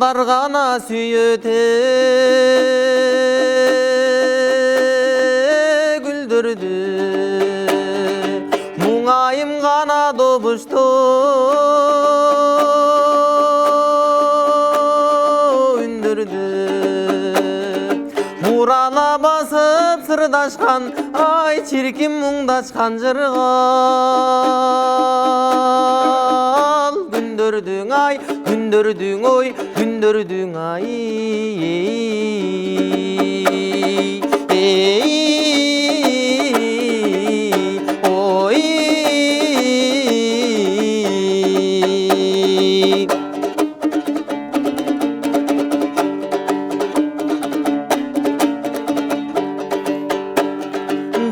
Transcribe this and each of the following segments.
Жолдар ғана сүйете күлдірді, мұңайым ғана добышты үндірді. Урана басып сырдашқан, ай чиркин мұңдашқан жырғал. Күндірдің ай, күндірдің ой, күндірдің ай. Ой.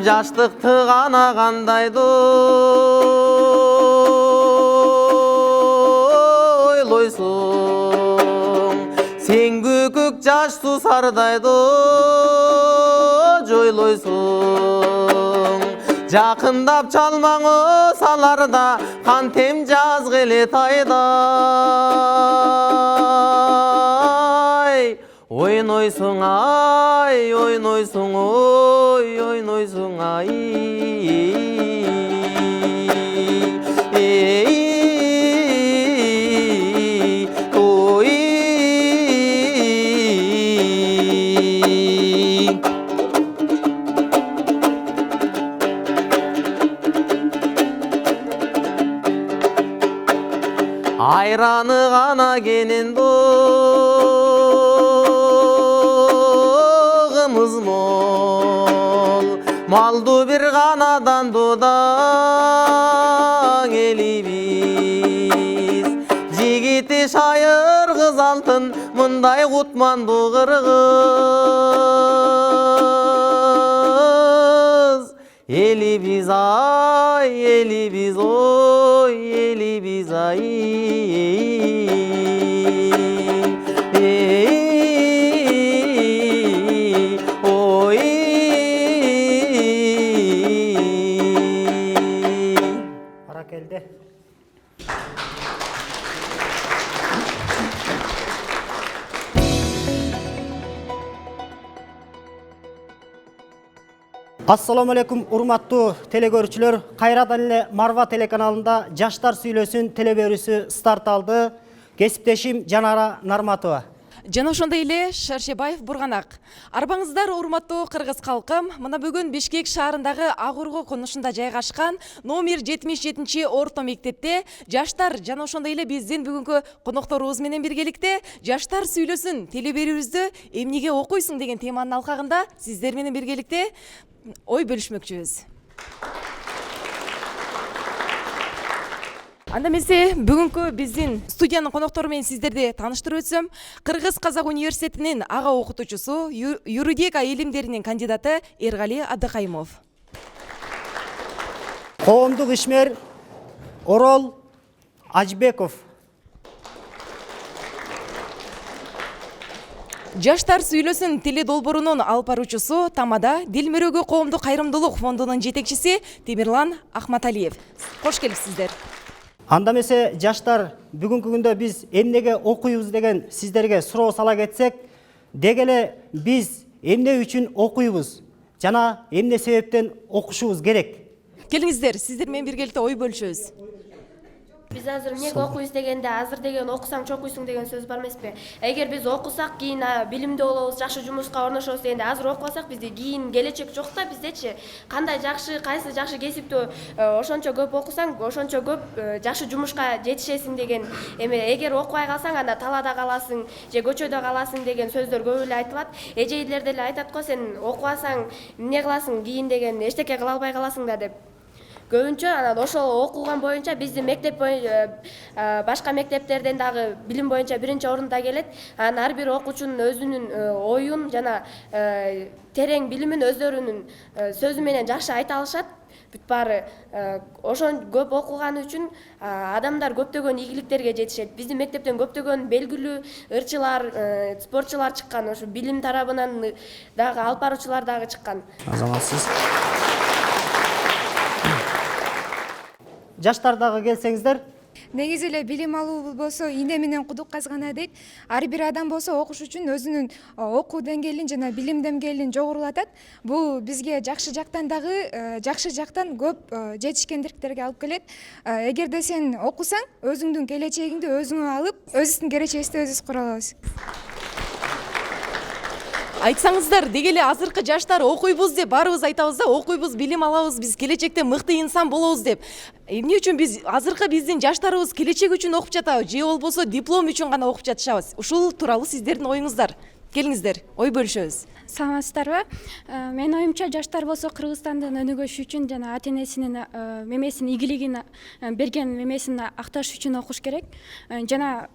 Жаштықты ғана қандайды ойлойсың, сен көк жаш сусардайды жойлойсың. Жақындап чалмаңы саларда, қан тем жаз келет айдай. Ойнойсың ай, ойнойсың ой, ойнойсың ай. Ой. Айраны ғана кенен малду bir ғанадан дудаң елибиз. Жигити шайыр қыз алтын, мұндай құтманду қырғыз. Елибиз ай, елибиз ой, елибиз ай. Assalamu alaikum урматтуу телегөрүүчүлөр. Кайрадан эле Марва телеканалында Жаштар сүйлөсүн телеберүүсү старт алды. Кесиптешим Жанара Нарматова. Жана ошондой эле Шаршебаев Бурганак. Арбаңыздар урматтуу кыргыз калкым. Мына бүгүн Бишкек шаарындагы Ак Ургу конушунда жайгашкан номер 77 орто мектепте жаштар жана ошондой эле биздин бүгүнкү конокторубуз менен биргеликте Жаштар сүйлөсүн телеберүүбүздү эмнеге окуйсуң деген теманын алкагында сиздер менен биргеликте ой бөлүшмөкчүбүз. Анда эмесе бүгүнкү биздин студиянын коноктору менен сиздерди тааныштырып өтсөм, Кыргыз Казак университетинин ага окутуучусу, юридика илимдеринин кандидаты Эргали Абдыкайымов. Коомдук ишмер Орол Ажбеков. Жаштар сүйлөсүн теледолбоорунун алып баруучусу, Тамада Дил мөрөгү коомдук кайрымдуулук фондунун жетекчиси Темирлан Ахматалиев. Кош келипсиздер. Анда эмесе жаштар, бүгүнкү күндө биз эмнеге окуйбуз деген сиздерге суроо сала кетсек, дегеле биз эмне үчүн окуйбуз жана эмне себептен окушубуз керек? Келиңиздер, сиздер менен биргеликте ой бөлүшөбүз. Биз азыр эмнеге окуйбуз дегенде, азыр деген окусаң чокуйсуң деген сөз бар эмеспи? Эгер биз окусак, кийин билимдүү болобуз, жакшы жумушка орношобуз дегенде, азыр окубасак бизде кийин келечек жок да, биздечи. Кандай жакшы, кайсы жакшы кесипти ошончо көп окусаң, ошончо көп жакшы жумушка жетишесиң деген эме. Эгер окубай калсаң, анда талаада каласың, же көчөдө каласың деген сөздөр көп эле айтылат. Эжейлер деле айтат го, сен окубасаң эмне кыласың кийин деген, эчтеке кыла албай каласың да деп. Көбүнчө анан ошол окулган боюнча биздин мектеп башка мектептерден дагы билим боюнча биринчи орунда келет. Анан ар бир окуучунун өзүнүн оюн жана терең билимин өздөрүнүн сөзү менен жакшы айта алышат. Бүт баары ошон көп окуганы үчүн адамдар көптөгөн ийгиликтерге жетишет. Биздин мектептен көптөгөн белгилүү ырчылар, спортчулар чыккан, ошо билим тарабынан дагы алып баруучулар дагы чыккан. Азаматсыз. Жаштардагы келсеңиздер. негизи эле билим алуу болсо ийне менен кудук казгана дейт. Ар бир адам болсо окуш үчүн өзүнүн окуу деңгээлин жана билим деңгээлин жогорулатат. Бул бизге жакшы жактан дагы жакшы жактан көп жетишкендиктерге алып келет. Эгерде сен окусаң, өзүңдүн келечегиңди өзүңө алып, өзүбүздүн келечегибизди өзүбүз кура алабыз. Айтсаңыздар, дегеле азыркы жаштар окуйбуз деп баарыбыз айтабыз да, окуйбуз, билим алабыз, биз келечекте мыкты инсан болобуз деп. Эмне үчүн биз азыркы биздин жаштарыбыз келечек үчүн окуп жатабы, же болбосо диплом үчүн гана окуп жатышабыз? Ушул тууралуу сиздердин оюңуздар. Келиңиздер, ой бөлүшөбүз. Саламатсыздарбы? Менин оюмча жаштар болсо Кыргызстандын өнүгүшү үчүн жана ата энесинин мемесин ийгилигин берген мемесин акташ үчүн окуш керек. Жана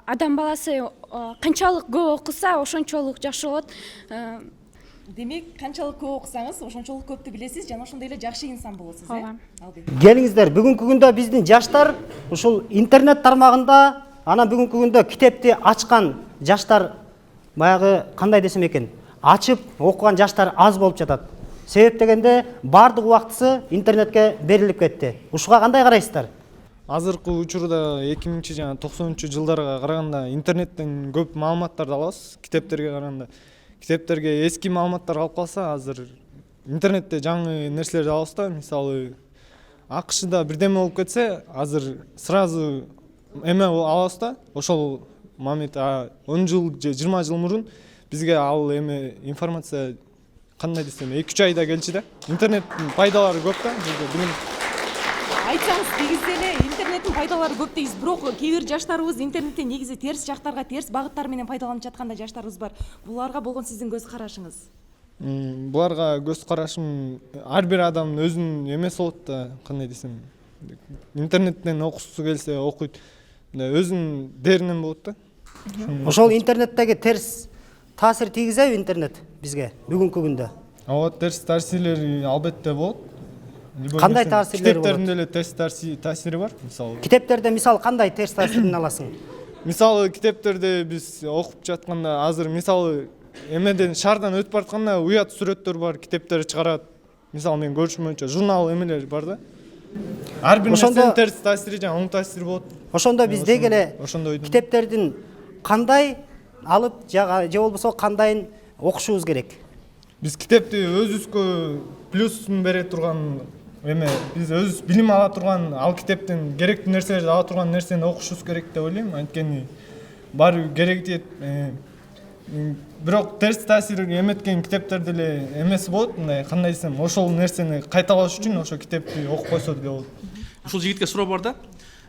адам баласы канчалык көп окуса, ошончолук жакшы болот. Демек, канчалык көп окусаңыз, ошончолук көптү билесиз жана ошондой эле жакшы инсан болосуз, Ооба. Келиңиздер, бүгүнкү күндө биздин жаштар ушул интернет тармагында, анан бүгүнкү күндө китепти ачкан жаштар баягы кандай десем экен, ачып окуган жаштар аз болуп жатат. Себеп дегенде баардык убактысы интернетке берилип кетти. Ушуга кандай карайсыздар? Азыркы учурда 2000 жана 90 жылдарга караганда интернеттен көп маалыматтарды алабыз, китептерге караганда. Китептерге эски маалыматтар калып калса, азыр интернетте жаңы нерселерди алабыз да, мисалы АКШда бирдеме болуп кетсе, азыр сразу эме алабыз да, ошол момент 10 жыл же 20 жыл мурун бизге ал эме информация кандай десем 2-3 айда келчү да. Интернеттин пайдалары көп да, билим. Айтсаңыз, негизи эле интернеттин пайдалары көп дейсиз, бирок кээ бир жаштарыбыз интернеттен негизи терс жактарга, терс багыттар менен пайдаланып жаткан жаштарыбыз бар. Буларга болгон сиздин көз карашыңыз? Буларга көз карашым, ар бир адам өзүнүн эмеси болот да, кандай десем, интернеттен окусу келсе окуйт, өзүнүн деринен болот да. Ошол интернеттеги терс таасир тийгизеби интернет бизге бүгүнкү күндө? Ооба, терс таасирлери албетте болот. Кандай таасирлери болот? Китептердин деле терс таасири бар, мисалы. Китептерде мисалы кандай терс таасирин аласың? Мисалы китептерде биз окуп жатканда азыр мисалы эмеден шаардан өтүп баратканда уят сүрөттөр бар, китептер чыгарат. Мисалы мен көрүшүм боюнча журнал эмелер бар да. Ар бир нерсенин терс таасири жана оң таасири болот. Ошондо биз деги эле китептердин кандай алып же болбосо кандайын окушубуз керек? Биз китепти өзүбүзгө плюсун бере турган эме, биз өзүбүз билим ала турган, ал китептен керектүү нерселерди ала турган нерсени окушубуз керек деп ойлойм. Анткени баары керек тиет. Бирок терс таасир эметкен китептер деле эмеси болот, мындай кандай десем, ошол нерсени кайталаш үчүн ошо китепти окуп койсо деле болот. Ушул жигитке суроо бар да.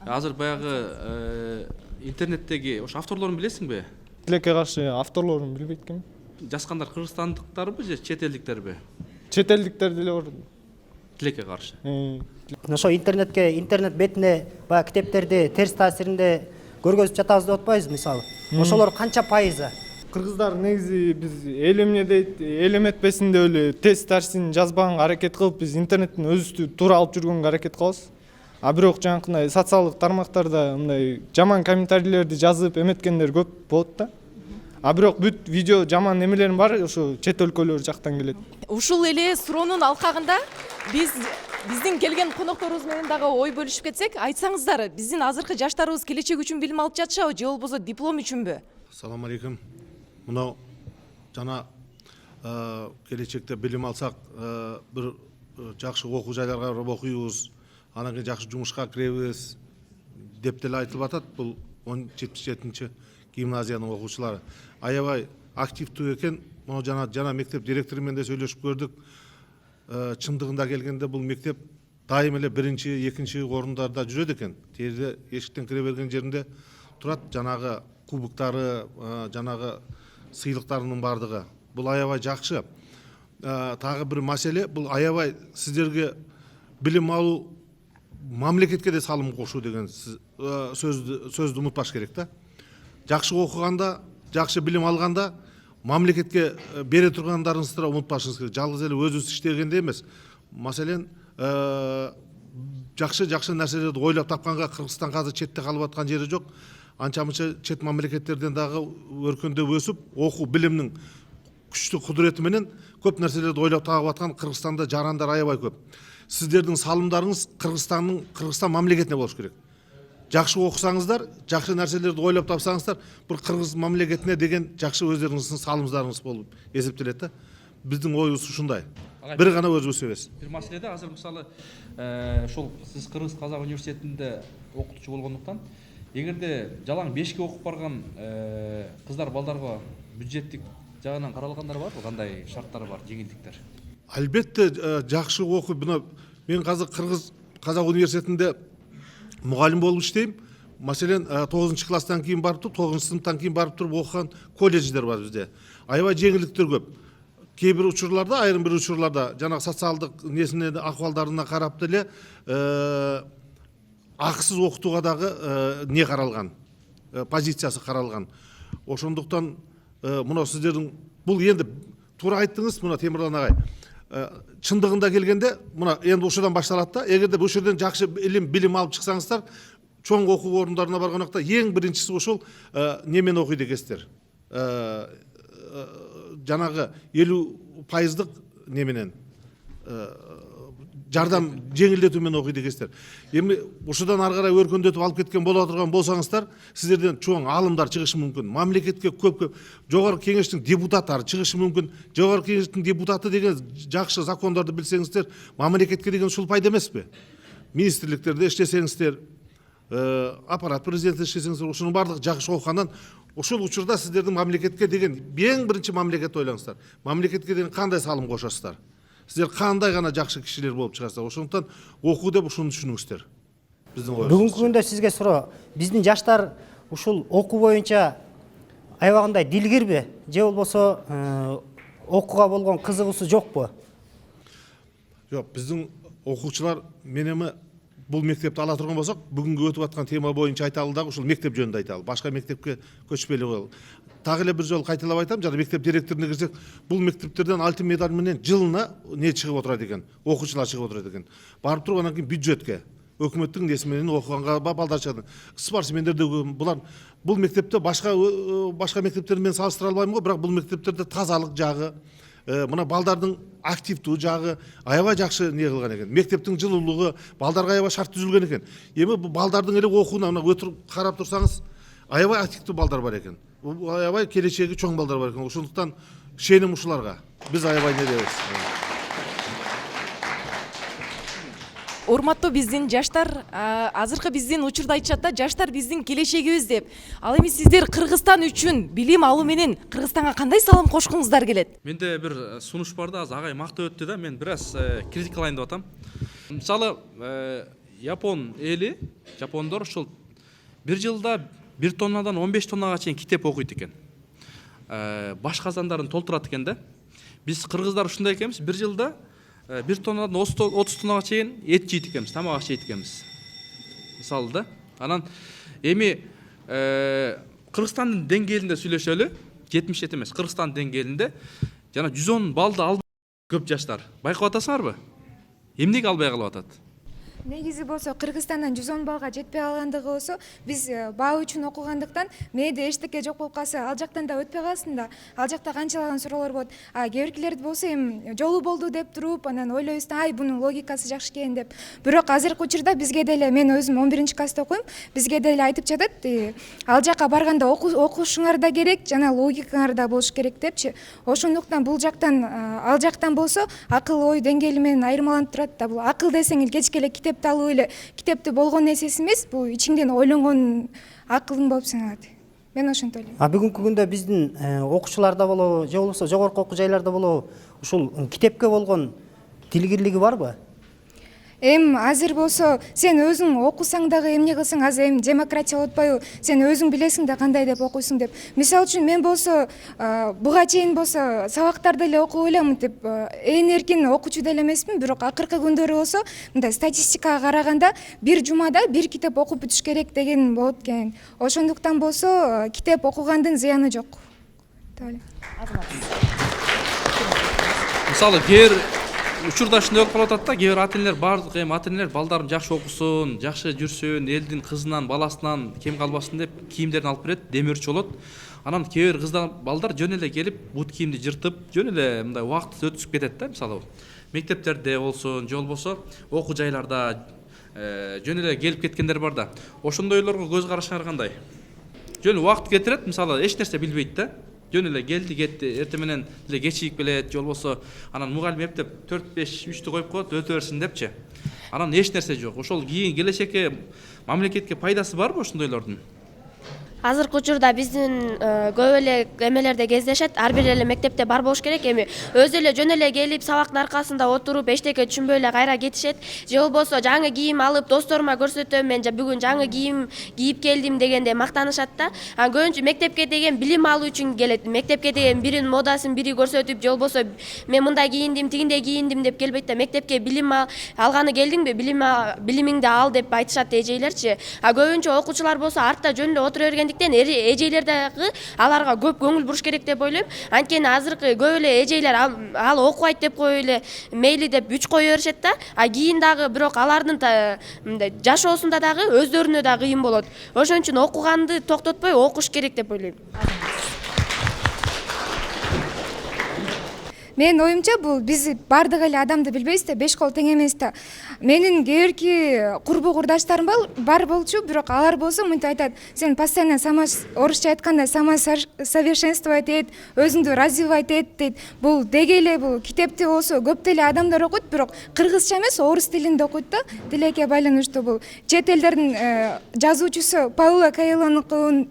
Азыр баягы интернеттеги ошо авторлорун билесиңби? Тилекке каршы авторлорун билбейт экенмин. Жазгандар кыргызстандыктарбы же чет элдиктерби? Чет элдиктер деле бар. Тилекке каршы. Ошо интернет бетине баягы китептерди терс таасиринде көргөзүп жатабыз деп атпайбызбы мисалы? Ошолор канча пайызы? Кыргыздар негизи биз эл эмне дейт, эл эметпесин деп эле терс таасирин жазбаганга аракет кылып, биз интернеттен өзүбүздү туура алып жүргөнгө аракет кылабыз. А бирок жанакындай социалдык тармактарда мындай жаман комментарийлерди жазып эметкендер көп болот да. А бирок бүт видео жаман эмелерин баары ошо чет өлкөлөр жактан келет. Ушул эле суроонун алкагында биздин келген конокторубуз менен дагы ой бөлүшүп кетсек, айтсаңыздар, биздин азыркы жаштарыбыз келечек үчүн билим алып жатышабы же болбосо диплом үчүнбү? Assalamu alaikum. Мынау жана келечекте билим алсак, бир жакшы окуу жайларга барып окуйбуз, анан кийин жакшы жумушка киребиз деп деле айтылып атат. Бул 77-чи гимназиянын окуучулары. Аябай активдүү экен. Мына жана мектеп директору менен да сүйлөшүп көрдүк. Чындыгында келгенде бул мектеп дайым эле 1-2 орундарда жүрөт экен. Терде эшиктен кире берген жеринде турат, жанагы кубоктары, жанагы сыйлыктарынын бардыгы. Бул аябай жакшы. Тагы бир маселе, бул аябай сиздерге билим алуу мамлекетке де салым кошуу деген сөздү унутпаш керек да. Жакшы окуганда, жакшы билим алганда мамлекетке бере тургандарыңызды унутпашыңыз керек. Жалгыз эле өзүңүз иштегенде эмес. Маселен, жакшы нерселерди ойлоп тапканга Кыргызстан азыр четте калып аткан жери жок. Анча-мынча чет мамлекеттерден дагы өркөндөп өсүп, окуу билимдин күчтүү кудурети менен көп нерселерди ойлоп таап аткан Кыргызстанда жарандар аябай көп. Сиздердин салымдарыңыз Кыргызстан мамлекетине болуш керек. жакшы окусаңыздар, жакшы нерселерди ойлоп тапсаңыздар, бир кыргыз мамлекетине деген жакшы өздөрүңүздүн салымдарыңыз болуп эсептелет да. Биздин оюбуз ушундай. Бир гана өзүбүз эмес. Бир маселеде азыр мисалы ошол сиз Кыргыз Казак университетинде окутуучу болгондуктан эгерде жалаң 5ке окуп барган кыздар балдарга бюджеттик жагынан каралгандар барбы? Кандай шарттары бар, жеңилдиктер? Албетте жакшы окуп, мен азыр Кыргыз Казак университетинде мугалим болуп иштейм. Маселен 9-класстан кийин барып туруп, 9-сыныптан кийин барып туруп окуган колледждер бар бизде. Аябай жеңилдиктер көп. Кейбір учурларда, айрым бир учурларда жанагы социалдык несине акыбалдарына карап деле акысыз окутууга дагы не каралган, позициясы каралган. Ошондуктан мына сиздердин бул энди туура айттыңыз, мына Темирлан агай. Чындыгында келгенде мына энди ошодон башталат да. Эгерде бул жерден жакшы билим алып чыксаңыздар, чоң окуу орундарына барган убакта эң биринчиси ошол немен окуйт экенсиздер. Жанагы 50% неменен жардам жеңилдетүү менен окуйт экенсиздер. Эми ушудан ары карай өркөндөтүп алып кеткен боло турган болсаңыздар, сиздерден чоң алымдар чыгышы мүмкүн. Мамлекетке көп жогорку кеңештин депутаттары чыгышы мүмкүн. Жогорку кеңештин депутаты деген жакшы закондарды билсеңиздер, мамлекетке деген ушул пайда эмеспи? Министрликтерде иштесеңиздер, аппарат президенти иштесеңиздер, ушунун баардыгы жакшы окугандан ошол учурда сиздердин мамлекетке деген эң биринчи мамлекетти ойлоңуздар. Мамлекетке деген кандай салым кошосуздар? Сиздер кандай гана жакшы кишилер болуп чыгасыздар. Ошондуктан окуу деп ушуну түшүнүңүздөр. Биздин оюбуз. Бүгүнкү күндө сизге суроо, биздин жаштар ушул окуу боюнча аябагындай дилгирби же болбосо окууга болгон кызыгуусу жокпу? Жок, биздин окуучулар менеми бул мектепти ала турган болсок, бүгүнкү өтүп аткан тема боюнча айталы дагы ушул мектеп жөнүндө айталы. Башка мектепке көчпөйлү коелу. Дагы эле бир жолу кайталап айтам, жана мектеп директоруна кирсек, бул мектептерден алтын медаль менен жылына не чыгып отурат экен, окуучулар чыгып отурат экен. Барып туруп анан кийин бюджетке, өкмөттүн неси менен окуганга балдар чыгат. Спортсмендер де булар бул мектепте башка мектептерди мен салыштыра албайм го, бирок бул мектептерде тазалык жагы, мына балдардын активдүү жагы аябай жакшы не кылган экен. Мектептин жылуулугу, балдарга аябай шарт түзүлгөн экен. Эми бул балдардын эле окууна мына өтүрүп карап турсаңыз, аябай активдүү балдар бар экен. Аябай келечеги чоң балдар бар экен. Ошондуктан ишеним ушуларга. Биз аябай не дебиз. Урматтуу биздин жаштар, азыркы биздин учурда айтышат да, жаштар биздин келечегибиз деп. Ал эми сиздер Кыргызстан үчүн билим алуу менен Кыргызстанга кандай салым кошкуңуздар келет? Менде бир сунуш бар да, азыр агай мактап өттү да, мен бир аз критикалайын деп атам. Мисалы, Япон эли, жапондор ушул бир жылда 1 тоннадан 15 тоннага чейин китеп окуйт экен. Баш казандарын толтурат экен да. Биз кыргыздар ушундай экенбиз, бир жылда 1 тоннадан 30 тоннага чейин эт жейт экенбиз, тамак жейт экенбиз. Мисалы да. Анан эми Кыргызстандын деңгээлинде сүйлөшөлү, 77 эмес, Кыргызстандын деңгээлинде жана 110 балды албай көп жаштар. Байкап атасыңарбы? Эмнеге албай калып атат? Негизи болсо Кыргызстандан 110 балга жетпей калгандыгы болсо, биз баа үчүн окугандыктан мээде эчтеке жок болуп калса, ал жактан да өтпөй калсын да. Ал жакта канчалаган суроолор болот. Кээ биркилерди болсо эми жолу болду деп туруп, анан ойлойбуз да, бунун логикасы жакшы экен деп. Бирок азыркы учурда бизге деле, мен өзүм 11-класста окуйм, бизге деле айтып жатат, ал жака барганда окушуңар да керек, жана логикаңар да болуш керек депчи. Ошондуктан бул жактан, ал жактан болсо акыл ой деңгээли менен айырмаланып турат да. Бул акыл десең кечке эле китеп алуу эле китепти болгон нерсеси эмес, бул ичиңден ойлонгон акылың болуп саналат. Мен ошентип ойлойм. Бүгүнкү күндө биздин окуучуларда болобу, же болбосо жогорку окуу жайларда болобу, ушул китепке болгон дилгирлиги барбы? Азыр болсо сен өзүң окусаң дагы эмне кылсаң, азыр демократия болуп атпайбы? Сен өзүң билесиң да кандай деп окуйсуң деп. Мисалы үчүн мен болсо буга чейин болсо сабактарды эле окуп элем деп эркин окуучу деле эмесмин, бирок акыркы күндөрү болсо мындай статистикага караганда бир жумада бир китеп окуп бүтүш керек деген болот экен. Ошондуктан болсо китеп окугандын зыяны жок. Мисалы, учурда ушундай болуп калып атат да, кээ бир ата-энелер, баардык ата-энелер балдарын жакшы окусун, жакшы жүрсүн, элдин кызынан, баласынан кем калбасын деп кийимдерин алып берет, демөөрчү болот. Анан кээ бир кыздар, балдар жөн эле келип, бут кийимди жыртып, жөн эле мындай убакыт өткүзүп кетет да, мисалы. Мектептерде болсун, же болбосо окуу жайларда жөн эле келип кеткендер бар да. Ошондойлорго көз карашыңар кандай? Жөн убакыт кетирет, мисалы эч нерсе билбейт да. Жөн эле келди, кетти, эртең менен эле кечигип келет, же болбосо анан мугалим эптеп 4-5-3-тү коюп коет, өтө берсин депчи. Анан эч нерсе жок. Ошол кийин келечекке мамлекетке пайдасы барбы ошондойлордун? Азыркы учурда биздин көп эле эмелерде кездешет, ар бир эле мектепте бар болуш керек. Эми өзү эле жөн эле келип сабактын аркасында отуруп эчтеке түшүнбөй эле кайра кетишет. Же болбосо жаңы кийим алып досторума көрсөтөм, мен бүгүн жаңы кийим кийип келдим дегенде мактанышат да. Көбүнчө мектепке деген билим алуу үчүн келет. Мектепке деген биринин модасын бири көрсөтүп, же болбосо мен мындай кийиндим, тигиндей кийиндим деп келбейт да. Мектепке билим алганы келдиңби, билимиңди ал деп айтышат эжейлерчи. Көбүнчө окуучулар болсо артта жөн эле отура бергендиктен эжейлер дагы аларга көп көңүл буруш керек деп ойлойм. Анткени азыркы көп эле эжейлер ал окубайт деп коюп эле мейли деп үч кое беришет да. Кийин дагы бирок алардын мындай жашоосунда дагы өздөрүнө да кыйын болот. Ошон үчүн окуганды токтотпой окуш керек деп ойлойм. Менин оюмча бул биз бардык эле адамды билбейбиз да, беш кол тең эмес да. Менин кээ бирки курбу курдаштарым бар болчу, бирок алар болсо мынтип айтат: сен постоянно орусча айтканда самосовершенствовать эт, өзүңдү развивать эт дейт. Бул деги эле бул китепти болсо көп деле адамдар окуйт, бирок кыргызча эмес, орус тилинде окуйт да. Тилекке байланыштуу бул чет элдердин жазуучусу Пауло Коэльонун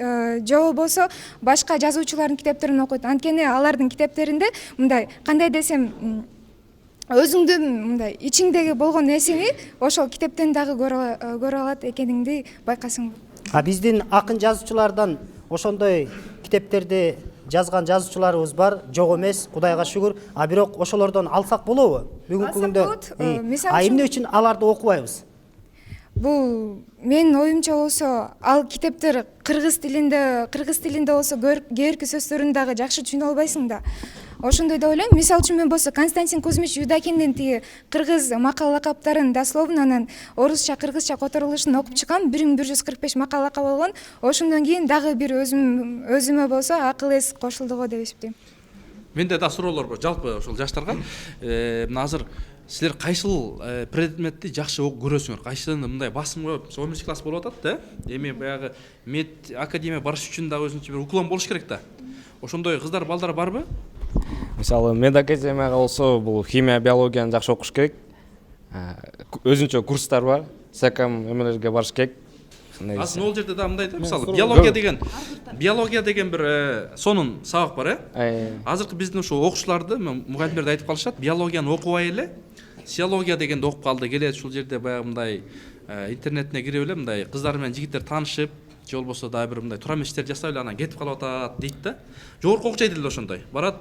же болбосо башка жазуучулардын китептерин окуйт. Анткени алардын китептеринде мындай кандай десем, өзүңдүн мындай ичиңдеги болгон нерсени ошол китептен дагы көрө алат экениңди байкасың. Биздин акын жазуучулардан ошондой китептерди жазган жазуучуларыбыз бар, жок эмес, Кудайга шүгүр. Бирок ошолордон алсак болобу? Бүгүнкү күндө эмне үчүн аларды окубайбыз? Бул менин оюмча болсо, ал китептер кыргыз тилинде болсо кээрки сөздөрүн дагы жакшы түшүнө албайсың да. Ошондой деп ойлойм. Мисалы үчүн мен болсо Константин Кузьмич Юдакиндин тиги кыргыз макал лакаптарын дословно анан орусча кыргызча которулушун окуп чыккам. 1145 макал лакап болгон. Ошондон кийин дагы бир өзүмө болсо акыл эс кошулду го деп эсептейм. Менде да суроолор бар жалпы ошол жаштарга. Мына азыр силер кайсыл предметти жакшы көрөсүңөр? Кайсыны мындай басым коюп, 11 класс болуп атат да. Эми баягы мед академия барыш үчүн да өзүнчө бир уклон болуш керек да. Ошондой кыздар, балдар барбы? Мисалы, мед академияга болсо, бул химия, биологияны жакшы окуш керек. Өзүнчө курстар бар, секам эмелерге барыш керек. Азыр ол жерде да мындай да, мисалы, биология деген бир сонун сабак бар, Азыркы биздин ошо окуучуларды, мугалимдерди айтып калышат, биологияны окубай эле, сиология дегенди окуп калды, келет ушул жерде баягы мындай интернетине кирип эле мындай кыздар менен жигиттер таанышып, же болбосо дагы бир мындай турам иштерди жасап эле анан кетип калып атат дейт да. Жогорку окуу жайда эле ошондой. Барат,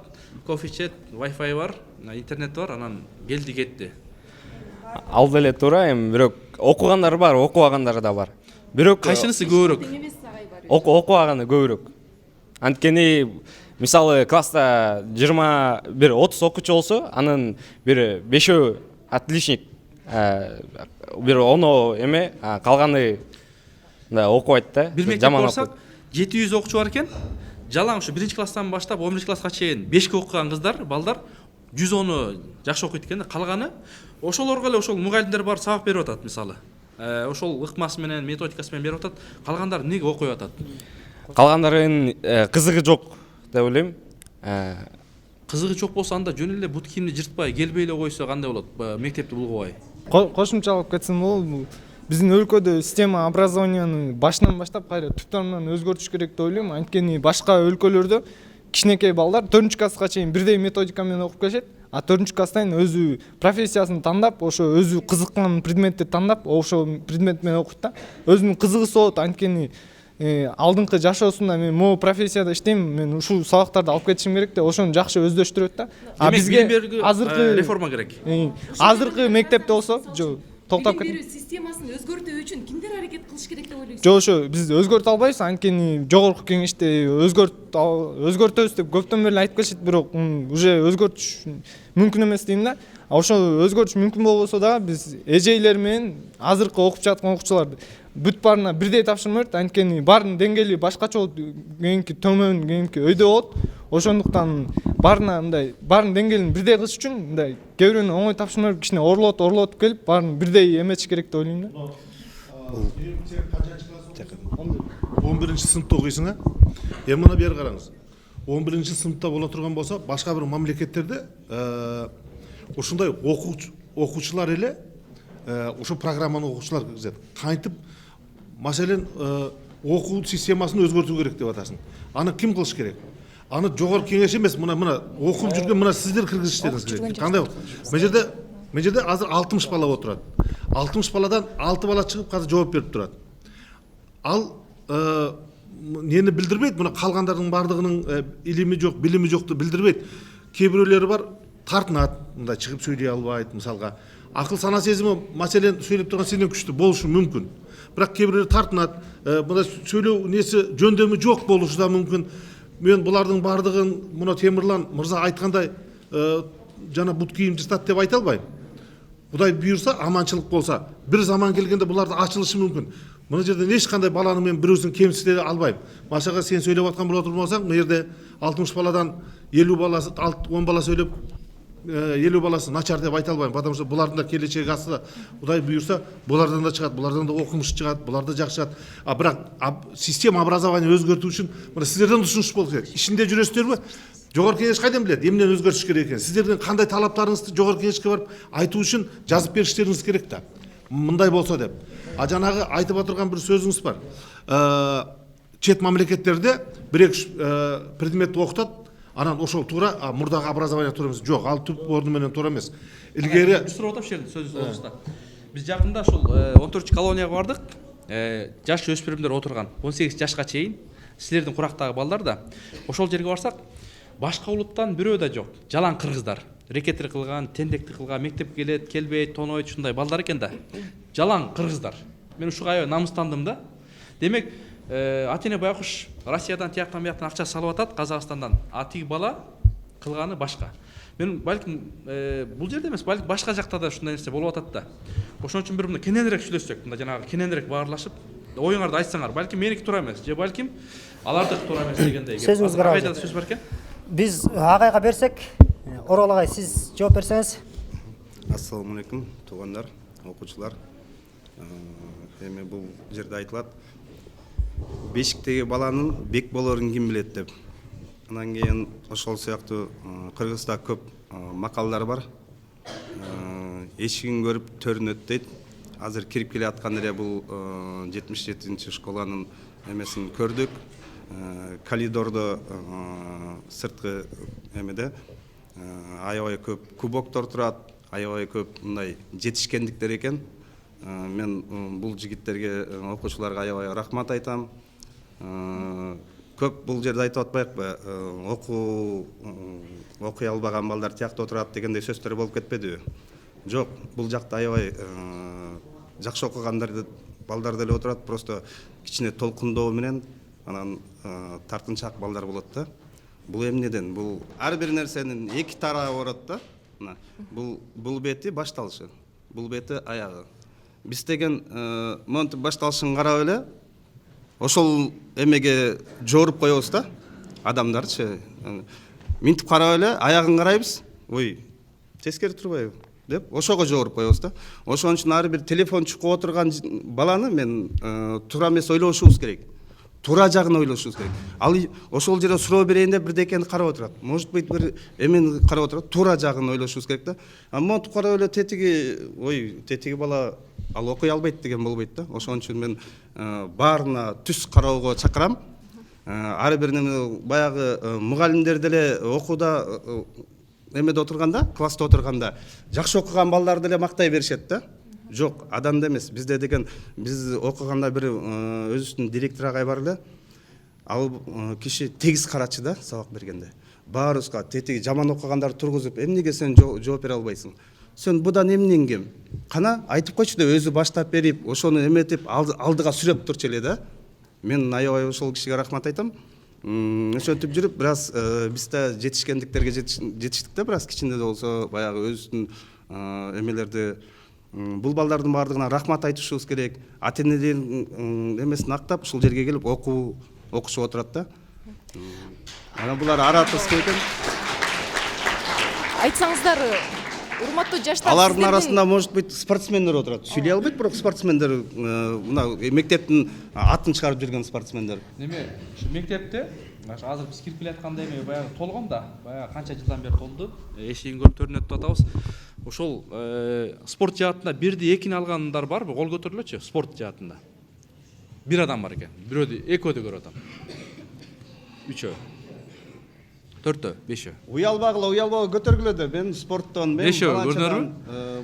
кофе ичет, Wi-Fi бар, интернет бар, анан келди кетти. Ал деле туура, эми бирок окугандар бар, окубагандар да бар. Бирок кайсынысы көбүрөөк? Окубаганы көбүрөөк. Анткени мисалы класста 20-30 окуучу болсо, анын бир 5 отличник, бир 10 эме, калганы окубайт да. Бир мектепте барсак 700 окуучу бар экен. Жалаң ушу 1-класстан баштап 11 класска чейин 5ке окуган кыздар, балдар 110-у жакшы окуйт экен, калганы ошолорго эле ошол мугалимдер бар сабак берип атат мисалы. Ошол ыкмасы менен, методикасы менен берип атат. Калгандар эмнеге окуй атат? Калгандардын кызыгы жок деп ойлойм. Кызыгы жок болсо анда жөн эле бут кийимди жыртпай, келбей эле койсо кандай болот? Мектепти булгубай. Кошумчалап кетсем болот. Биздин өлкөдө система образованияны башынан баштап кайра түптөрүнөн өзгөртүш керек деп ойлойм. Анткени башка өлкөлөрдө кичинекей балдар 4-класска чейин бирдей методика менен окуп келишет, 4-класстан өзү профессиясын тандап, ошо өзү кызыккан предметти тандап, ошо предмет менен окуйт да. Өзүнүн кызыгысы болот, анткени алдыңкы жашоосунда мен могу профессияда иштейм, мен ушул сабактарды алып кетишим керек деп ошону жакшы өздөштүрөт да. Бизге азыркы реформа керек. Азыркы мектепте болсо, жок. Токтоп кетти. Системасын өзгөртүү үчүн кимдер аракет кылыш керек деп ойлойсуз? Жок, ошо биз өзгөртө албайбыз, анткени жогорку кеңеште өзгөртөбүз деп көптөн бери айтып келишет, бирок уже өзгөртүш мүмкүн эмес дейм да. Ошо өзгөртүш мүмкүн болбосо дагы биз эжейлер менен азыркы окуп жаткан окуучуларды бүт баарына бирдей тапшырмайт, анткени баарынын деңгээли башкача болот, кийинки төмөн, кийинки өйдө болот. ошондуктан баарына мындай баарынын деңгээлин бирдей кылыш үчүн мындай кээ бирөөнү оңой тапшырма берип кичине орлотуп келип баарын бирдей эметиш керек деп ойлойм да. 11-ci sınıfta okuysun ha. Mına bir qarаңыз. 11-ci sınıfta bola turgan bolsa, başka bir mamleketlerde ошондой окуучулар эле ошо программаны окуучулар киргизет. Кантип маселен окуу системасын өзгөртүү керек деп атасың. Аны ким кылыш керек? Аны жогорку кеңеш эмес, мына окуп жүргөн мына сиздер киргизиштериңиз керек. Кандай? Мен жерде азыр 60 бала отурат. 60 баладан 6 бала чыгып казыр жооп берип турат. Ал нени билдирбейт, мына калгандардын бардыгынын илими жок, билими жокту билдирбейт. Кээ бирөөлөрү бар, тартынат, мындай чыгып сөйлөй албайт, мисалга. Акыл сана сезими маселен сөйлөп турган сенден күчтүү болушу мүмкүн. Бирок кээ бирөөлөр тартынат, мындай сөйлөө неси жөндөмү жок болушу да мүмкүн. Мен булардын бардыгын мына Темирлан мырза айткандай жана бут кийим жыртат деп айта албайм. Кудай буйрса, аманчылык болса, бир заман келгенде буларды ачылышы мүмкүн. Мына жерден эч кандай баланы мен бирөөсүн кемсите албайм. Машага сен сөйлөп аткан боло турбасаң, мына жерде 60 баладан 50 баласы, 10 бала сөйлөп 50 баласы начар деп айта албайм. Потому что булардын да келечеги астында Кудай буйрса, булардан да чыгат, булардан да окумуш чыгат, булар да жакшы чыгат. Бирок система образования өзгөртүү үчүн мына сиздерден ушунуш болуш керек. Ишинде жүрөсүздарбы? Жогорку кеңеш кайдан билет? Эмнени өзгөртүш керек экен? Сиздердин кандай талаптарыңызды жогорку кеңешке барып айтуу үчүн жазып бериштериңиз керек да. Мындай болсо деп. Жанагы айтып отурган bir сөзүңүз бар. Чет мамлекеттерде бир-эки предметти окутат, анан ошол туура мурдагы образование туура эмес. Жок, ал түп орду менен туура эмес. Илгери сурап атам шердин сөзү болушта. Биз жакында ушул 14 колонияга бардык. Жаш өспүрүмдөр отурган 18 жашка чейин силердин курактагы балдар да. Ошол жерге барсак, башка улуттан бирөө да жок. Жалаң кыргыздар. Рекетир кылган, тендекти кылган, мектепке келет, келбейт, тонойт, ушундай балдар экен да. Жалаң кыргыздар. Мен ушуга аябай намыстандым да. Демек, Атене Байкуш Россиядан тияктан бияктан акча салып атат, Казакстандан. Тиги бала кылганы башка. Мен балким бул жерде эмес, балким башка жакта да ушундай нерсе болуп атат да. Ошон үчүн бир кененирээк сүйлөшсөк, мында жанагы кененирээк баарлашып, оюңарды айтсаңар, балким меники туура эмес, же балким алардык туура эмес дегендей. Сөзүңүз бар. Кайда сөз бар экен? Биз агайга берсек, Орол агай, сиз жооп берсеңиз. Ассаламу алейкум, туугандар, окуучулар. Эми бул жерде айтылат, бешиктеги баланын бек болорун ким билет деп. Анан кийин ошол сыяктуу Кыргызда көп макалдар бар. Эшигин көрүп төрүнөт дейт. Азыр кирип келе атканда эле бул 77-чи школанын эмесин көрдүк. Коридордо сырткы эмеде аябай көп кубоктор турат, аябай көп мындай жетишкендиктер экен. Мен бул жигиттерге, окуучуларга аябай рахмат айтам. Көп бул жерде айтып атпайыкпы, окуй албаган балдар тиякта отурат дегендей сөздөр болуп кетпедиби? Жок, бул жакта аябай жакшы окугандар балдар деле отурат, просто кичине толкундоо менен анан тартынчаак балдар болот да. Бул эмнеден? Бул ар бир нерсенин эки тарабы болот да. Бул бети башталышы, бул бети аягы. Биз деген монтип башталышын карап эле ошол эмеге жоруп коебуз да. Адамдарчы минтип карап эле аягын карайбыз. Ой, тескери турбайбы деп ошого жоруп коебуз да. Ошон үчүн ар бир телефон чукуп отурган баланы мен туура эмес ойлошубуз керек. Туура жагын ойлошубуз керек. Ал ошол жерде суроо берейин деп бирдекени карап отурат. Может быть бир эмени карап отурат, туура жагын ойлошубуз керек да. Монтип карап эле тетиги бала ал окуй албайт деген болбойт да. Ошон үчүн мен баарына түз кароого чакырам. Ар бир неме баягы мугалимдер деле окууда эмеде отурганда, класста отурганда жакшы окуган балдарды деле мактай беришет да. Жок, адамда эмес. Бизде деген биз окуганда бир өзүбүздүн директор агай бар эле. Ал киши тегиз карачы да сабак бергенде. Баарыбызга тетиги жаман окугандарды тургузуп, эмнеге сен жооп бере албайсың? Сен будан эмнең кем? Кана айтып койчу деп өзү баштап берип, ошону эметип алдыга сүрөп турчу эле да. Мен аябай ошол кишиге рахмат айтам. Ошентип жүрүп, бир аз биз да жетишкендиктерге жетиштик да, бир аз кичине да болсо баягы өзүбүздүн эмелерди бул балдардын баардыгына рахмат айтышыбыз керек. Ата-энелердин эмесин актап ушул жерге келип окушуп отурат да. Анан булар аратыскы экен. Айтсаңыздар, урматтуу жаштар, Алардын арасында может быть спортсмендер отурат. Сүйлөй албайт, бирок спортсмендер мына мектептин атын чыгарып жүргөн спортсмендер. Неме, ушу мектепте азыр биз кирип келатканда эми баягы толгон да, баягы канча жылдан бери толду. Эшигин көрүп төрүнөт деп атабыз. Ошол спорт жаатында 1-ди 2-ни алгандар барбы? Кол көтөрүлөчү спорт жаатында. Бир адам бар экен. Бирөөдү экөөдү көрүп атам. 3-өө. 4-өө, 5-өө. Уялбагыла көтөргүлөдө. Мен спорттон, мен балачадан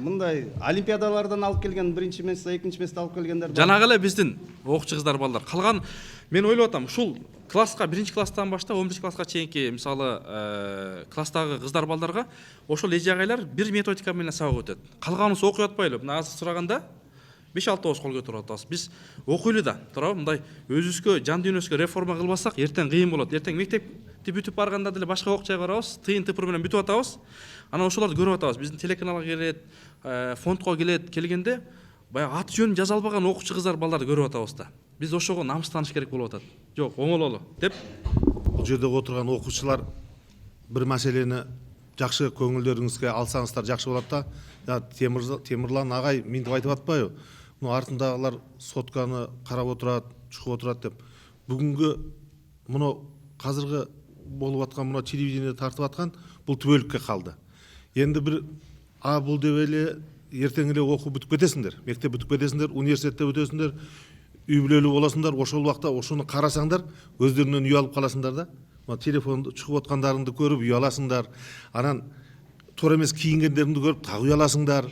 мындай олимпиадалардан алып келген биринчи место, экинчи место алып келгендер бар. Жанагы эле биздин окуучу кыздар балдар. Калган мен ойлоп атам, ушул класска 1-класстан баштап 11-класска чейинки мисалы класстагы кыздар балдарга ошол эжагайлар бир методика менен сабак өтөт. Калганыбыз окуй атпайлы. Мына азыр сураганда 5-6 кол көтөрүп атабыз. Биз окуйлу да, туурабы? Мындай өзүбүзгө жан дүйнөбүзгө реформа кылбасак, эртең кыйын болот. Эртең мектепти бүтүп барганда деле башка окуучуга барабыз, тыйын тыпыр менен бүтүп атабыз. Анан ошолорду көрүп атабыз. Биздин телеканалга келет, фондко келгенде баягы аты жөнүн жаза албаган окуучу кыздар балдарды көрүп атабыз да. Биз ошого намыстаныш керек болуп атат. Жок, оңололу деп. Бул жерде отурган окуучулар бир маселени жакшы көңүлдөрүңүзгө алсаңыздар жакшы болот да. Темирлан агай минтип айтып атпайбы? Мына артындагылар сотканы карап отурат, чукуп отурат деп. Бүгүнгү мына казыркы болуп аткан мына телевидение тартып аткан бул түбөлүккө калды. Энди бир бул деп эле эртең эле окуп бүтүп кетесиңдер, мектеп бүтүп кетесиңдер, университетте бүтөсүңдер, үй бүлөлүү болосуңдар, ошол убакта ошону карасаңдар, өздөрүнөн уялып каласыңдар да. Мына телефонду чугуп аткандарыңды көрүп уяласыңдар. Анан туура эмес кийингендериңди көрүп так уяласыңдар.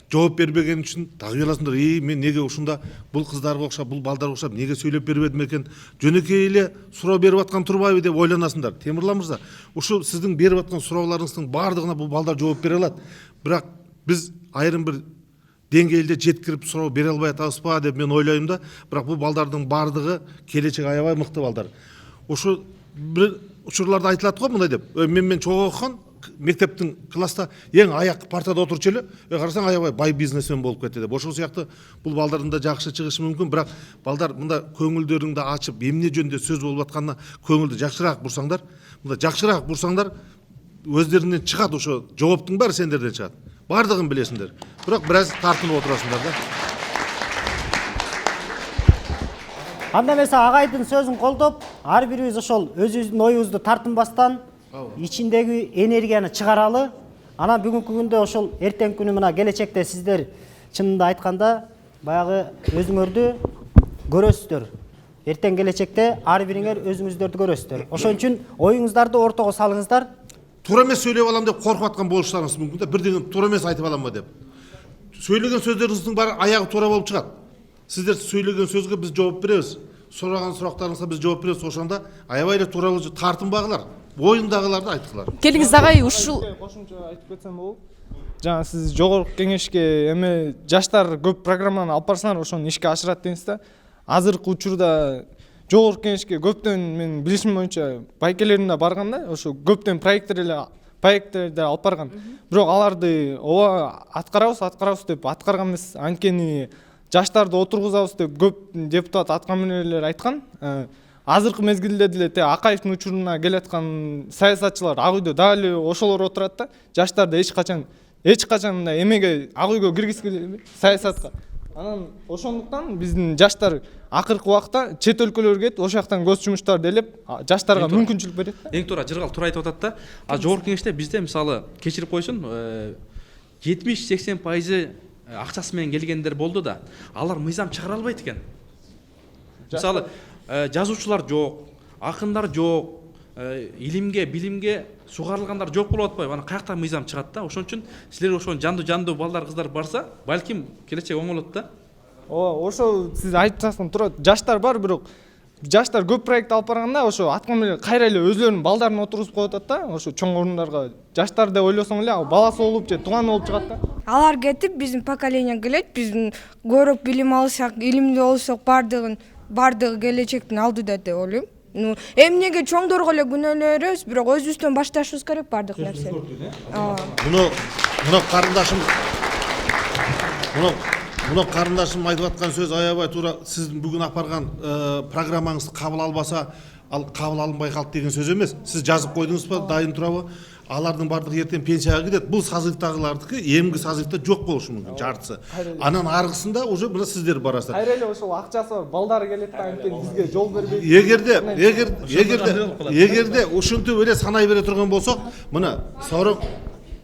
Жооп бербеген үчүн так уяласыңдар. Мен неге ушунда бул кыздарга окшоп, бул балдарга окшоп неге сүйлөп бербедим экен? Жөнөкөй эле суроо берип аткан турбайбы деп ойланасыңдар. Темирлан мырза, ушу сиздин берип аткан суроолоруңуздун баардыгына бул балдар жооп бере алат. Бирок биз айрым бир деңгээлде жеткирип суроо бере албай атабызбы деп мен ойлойм да. Бирок бул балдардын баардыгы келечеги аябай мыкты балдар. Ошо бир учурларда айтылат го мындай деп. Мен чогуу окуган мектептин класста эң аяк партада отурчу эле, карасаң аябай бай бизнесмен болуп кетти деп. Ошол сыяктуу бул балдардын да жакшы чыгышы мүмкүн, бирок балдар мында көңүлдөрүңдү ачып, эмне жөнүндө сөз болуп атканына көңүлдү жакшыраак бурсаңдар, мында жакшыраак бурсаңдар, өздөрүнөн чыгат, ошо жооптун баары сендерден чыгат. Бардыгын билесиңдер. Бирок бир аз тартынып отурасыңдар да. Анда эмесе агайдын сөзүн колдоп, ар бирибиз ошол өзүбүздүн оюбузду тартынбастан ичиндеги энергияны чыгаралы. Анан бүгүнкү күндө ошол эртеңки күнү мына келечекте сиздер чынында айтканда баягы өзүңөрдү көрөсүздөр. Эртең келечекте ар бириңер өзүңүздөрдү көрөсүздөр. Ошон үчүн оюңуздарды ортого салыңыздар. Туура эмес сүйлөп алам деп коркуп аткан болушуңуз мүмкүн да, бирдене туура эмес айтып аламбы деп. Сүйлөгөн сөздөрүңүздүн баары аягы туура болуп чыгат. Сиздер сүйлөгөн сөзгө биз жооп беребиз. Сураган сурактарыңызга биз жооп беребиз. Ошондо аябай эле туура болуп тартынбагылар. Оюндагыларды айткылар. Келиңиз агай, ушул кошумча айтып кетсем болот. Жана сиз жогорку кеңешке эме жаштар көп программаны алып барсаңар, ошону ишке ашырат дейсиз да. Азыркы учурда жогорку кеңешке көптөн мен билишим боюнча байкелерине барган да, ошо көптөн проекттерди алып барган. Бирок аларды ооба аткарабыз деп аткарган эмес. Анткени жаштарды отургузабыз деп көп депутат аткаминерлер айткан. Азыркы мезгилде деле Акаевдин учуруна келаткан саясатчылар ак үйдө дагы ошолор отурат да. Жаштарды эч качан мындай эмеге ак үйгө киргизгиле саясатка. Анан ошондуктан биздин жаштар акыркы убакта чет өлкөлөргө кетип, ошол жактан көз жумуштарды элеп, жаштарга мүмкүнчүлүк берет да. Эң туура Жыргал туура айтып атат да. Жогорку кеңеште бизде мисалы кечирип койсун, 70-80% акчасы менен келгендер болду да. Алар мыйзам чыгара албайт экен. Мисалы жазуучулар жок, акындар жок, илимге, билимге сугарылгандар жок болуп атпайбы? Ана каяктан мыйзам чыгат да. Ошон үчүн силер ошон жандуу балдар, кыздар барса, балким келечек оңолот да. Ошол сиз айтып жаткан туура. Жаштар бар, бирок жаштар көп проект алып барганда, ошо аткан кайра эле өзлөрүнүн балдарын отургузуп коюп атат да. Ошо чоң орундарга жаштар деп ойлосоң эле баласы болуп же тууганы болуп чыгат да. Алар кетип биздин поколение келет, биздин көбүрөөк билим алсак, илимдүү болсок бардыгы келечектин алдыда деп ойлойм. Эмнеге чоңдорго эле күнөөлөй беребиз, бирок өзүбүздөн башташыбыз керек бардык нерсени. Муну карындашым айтып аткан сөз аябай туура. Сиздин бүгүн алып барган программаңызды кабыл албаса, ал кабыл алынбай калды деген сөз эмес. Сиз жазып койдуңуз ба, дайын турабы? Алардын бардыгы эртең пенсияга кетет. Бул созывдагылардыкы эмки созывда жок болушу мүмкүн, жартысы. Анан аргысында уже мына сиздер барасыздар. Кайра эле ошол акчасы бар балдары келет да анткени бизге жол бербейт. Эгерде ушинтип эле санай бере турган болсок, мына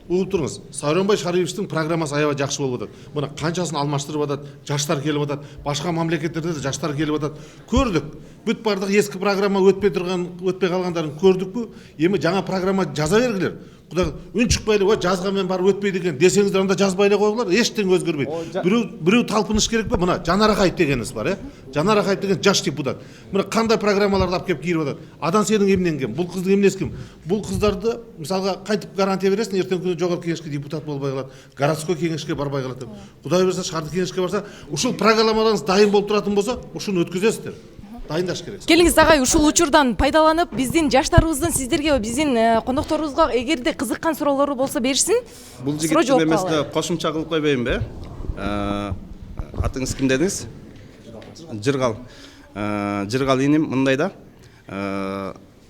угуп туруңуз. Сооронбай Шариповичтин программасы аябай жакшы болуп атат. Мына канчасын алмаштырып атат, жаштар келип атат, башка мамлекеттерде да жаштар келип атат. Көрдүк. Бүт бардык эски программа өтпөй калгандарын көрдүкпү? Эми жаңа программа жаза бергилер. Кудай үн чыкпай эле жазган менен барып өтпөйт экен десеңиздер, анда жазбай эле койгула, эчтең өзгөрбөйт. Бирөө талпыныш керек ба? Мына Жанар Акаев дегенибиз бар, Жанар Акаев деген жаш депутат. Мына кандай программаларды алып келип кирип атат. Адан сенин эмнең ким? Бул кыздын эмнеси ким? Бул кыздарды мисалга кантип гарантия бересиң, эртең күнү жогорку кеңешке депутат болбой калат, городской кеңешке барбай калат. Кудай берсе шаардык кеңешке барса, ушул программаларыңыз дайын болуп туратын болсо, ушуну өткөзөсүздөр. Дайындаш керек. Келиңиз агай, ушул учурдан пайдаланып, биздин жаштарыбыздын сиздерге, биздин кондокторубузга эгерде кызыккан суроолору болсо беришсин. Бул жигиттин эмесине кошумча кылып койбоймунбу? Атыңыз ким дедиңиз? Жыргал. Жыргал иним мындай да.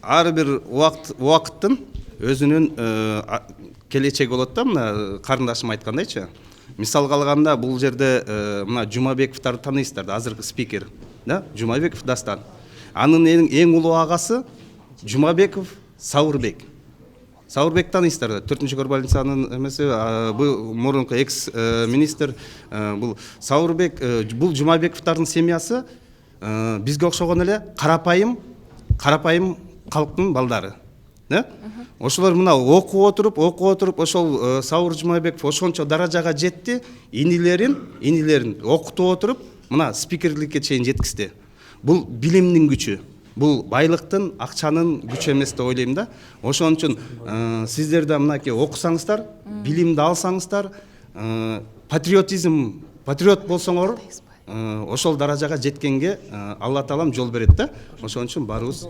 Ар бир убакыттын өзүнүн келечеги болот да, мына карындашым айткандайчы. Мисалга алганда бул жерде мына Жумабековду тааныйсыздар да, азыркы спикер. Да, Жумабеков Дастан. Анын эң улуу агасы Жумабеков Саурбек. Саурбек тааныйсыздар да, 4-чү корпорациянын эмеси, бул мурунку экс министр, бул Саурбек, бул Жумабековдардын семьясы бизге окшогон эле карапайым калктын балдары. Да? Ошолор мына окуп отуруп, ошол Саур Жумабеков ошончо даражага жетти, инилерин окутуп отуруп, мына спикерликке чейин жеткизди. Бул билимдин күчү, бул байлыктын, акчанын күчү эмес деп ойлойм да. Ошон үчүн сиздер да мынакей окусаңыздар, билимди алсаңыздар, патриот болсоңор, ошол даражага жеткенге Алла Таалам жол берет да. Ошон үчүн баарыбыз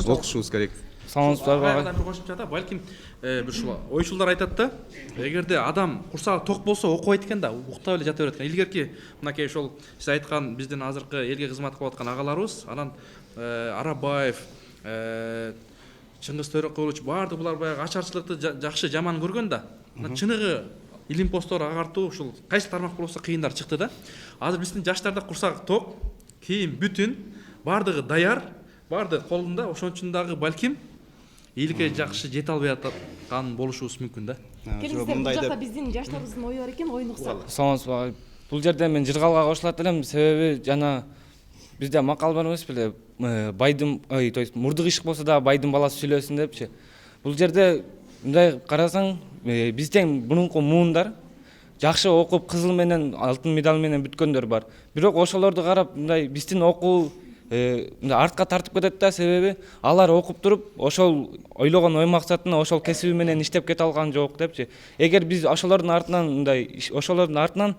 окушубуз керек. Бир кошумчада балким бир ушул ойчулдар айтат да, эгерде адам курсагы ток болсо окубайт экен да, уктап эле жата берет экен. Илгерки мынакей ошол сиз айткан биздин азыркы элге кызмат кылып аткан агаларыбыз, анан Арабаев, Чыңгыз Төрөкулович, баардык булар баягы ачарчылыкты жакшы жаман көргөн да. Чыныгы илим посттор агартуу ушул кайсы тармак болсо кыйындар чыкты да. Азыр биздин жаштарда курсагы ток, кийин бүтүн, баардыгы даяр, баардыгы колунда. Ошон үчүн дагы балким ийгиликке жакшы жете албай аткан болушубуз мүмкүн да. Келиңиздер, бул жакта биздин жаштарыбыздын ою бар экен, оюн уксак. Саламатсызбы. Бул жерде мен Жыргалга кошулат элем, себеби жана бизде макал бар эмес беле, байдын, то есть мурдук ишик болсо да байдын баласы сүйлөсүн депчи. Бул жерде мындай карасаң, бизден мурунку муундар жакшы окуп кызыл менен алтын медаль менен бүткөндөр бар. Бирок ошолорду карап мындай биздин окуу артка тартып кетет да, себеби алар окуп туруп ошол ойлогон ой максатына ошол кесиби менен иштеп кете алган жок депчи. Эгер биз ошолордун артынан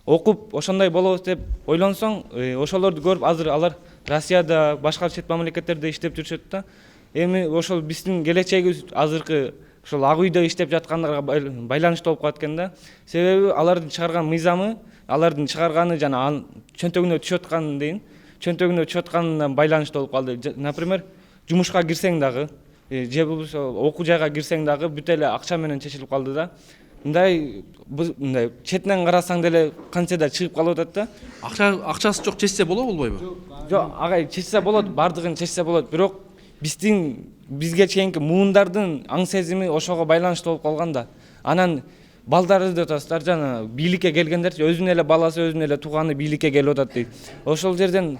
окуп ошондой болобуз деп ойлонсоң, ошолорду көрүп азыр алар Россияда, башка чет мамлекеттерде иштеп жүрүшөт да. Эми ошол биздин келечегибиз азыркы ошол ак үйдө иштеп жаткандарга байланыштуу болуп калат экен да. Себеби алардын чыгарган мыйзамы, алардын чыгарганы жана чөнтөгүнө түшүп аткан дейин, чөнтөгүнө түшүп атканына байланыштуу болуп калды. Например, жумушка кирсең дагы, же болбосо окуу жайга кирсең дагы бүт эле акча менен чечилип калды да. Мындай четинен карасаң деле канча да чыгып калып атат да. Акчасы жок чечсе болобу, болбойбу? Жок, агай чечсе болот, бардыгын чечсе болот, бирок бизге чейинки муундардын аң сезими ошого байланыштуу болуп калган да. Анан балдары деп атасыздар, жана бийликке келгендер, өзүнүн эле баласы, өзүнүн эле тууганы бийликке келип атат дейт. Ошол жерден